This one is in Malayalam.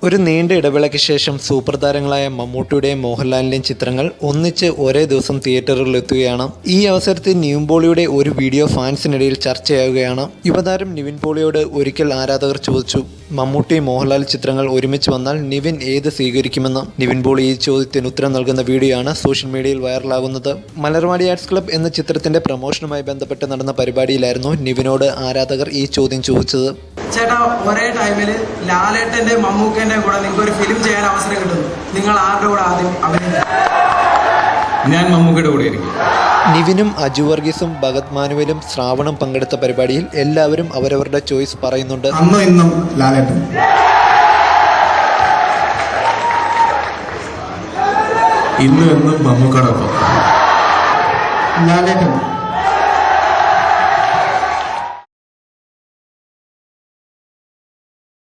ഒരു നീണ്ട ഇടവേളയ്ക്ക് ശേഷം സൂപ്പർ താരങ്ങളായ മമ്മൂട്ടിയുടെയും മോഹൻലാലിൻ്റെയും ചിത്രങ്ങൾ ഒന്നിച്ച് ഒരേ ദിവസം തിയേറ്ററുകളിൽ എത്തുകയാണ്. ഈ അവസരത്തിൽ നിവിൻ പോളിയുടെ ഒരു വീഡിയോ ഫാൻസിനിടയിൽ ചർച്ചയാവുകയാണ്. യുവതാരം നിവിൻ പോളിയോട് ഒരിക്കൽ ആരാധകർ ചോദിച്ചു, മമ്മൂട്ടി മോഹൻലാൽ ചിത്രങ്ങൾ ഒരുമിച്ച് വന്നാൽ നിവിൻ ഏത് സ്വീകരിക്കുമെന്ന്. നിവിൻ പോളി ഈ ചോദ്യത്തിന് ഉത്തരം നൽകുന്ന വീഡിയോ ആണ് സോഷ്യൽ മീഡിയയിൽ വൈറലാകുന്നത്. മലർവാടി ആർട്സ് ക്ലബ് എന്ന ചിത്രത്തിന്റെ പ്രമോഷനുമായി ബന്ധപ്പെട്ട് നടന്ന പരിപാടിയിലായിരുന്നു നിവിനോട് ആരാധകർ ഈ ചോദ്യം ചോദിച്ചത്. ചേട്ടാ, ഒരേ ടൈമിൽ ലാലേട്ടന്റെ മമ്മൂക്കന്റെ കൂടെ നിങ്ങൾക്ക് ഒരു ഫിലിം ചെയ്യാൻ അവസരം കിട്ടുന്നു, നിങ്ങൾ ആരുടെ കൂടെ ആദ്യം അഭിനയിക്കും? ഞാൻ മമ്മൂക്കയുടെ കൂടെ ആയിരിക്കും. നിവിനും അജു വർഗീസും ഭഗത് മാനുവലും ശ്രാവണും പങ്കെടുത്ത പരിപാടിയിൽ എല്ലാവരും അവരവരുടെ ചോയ്സ് പറയുന്നുണ്ട്. അന്നും ഇന്നും ലാലേട്ടൻ, ഇന്നും എന്നും മമ്മൂക്കയോടൊപ്പം ലാലേട്ടൻ.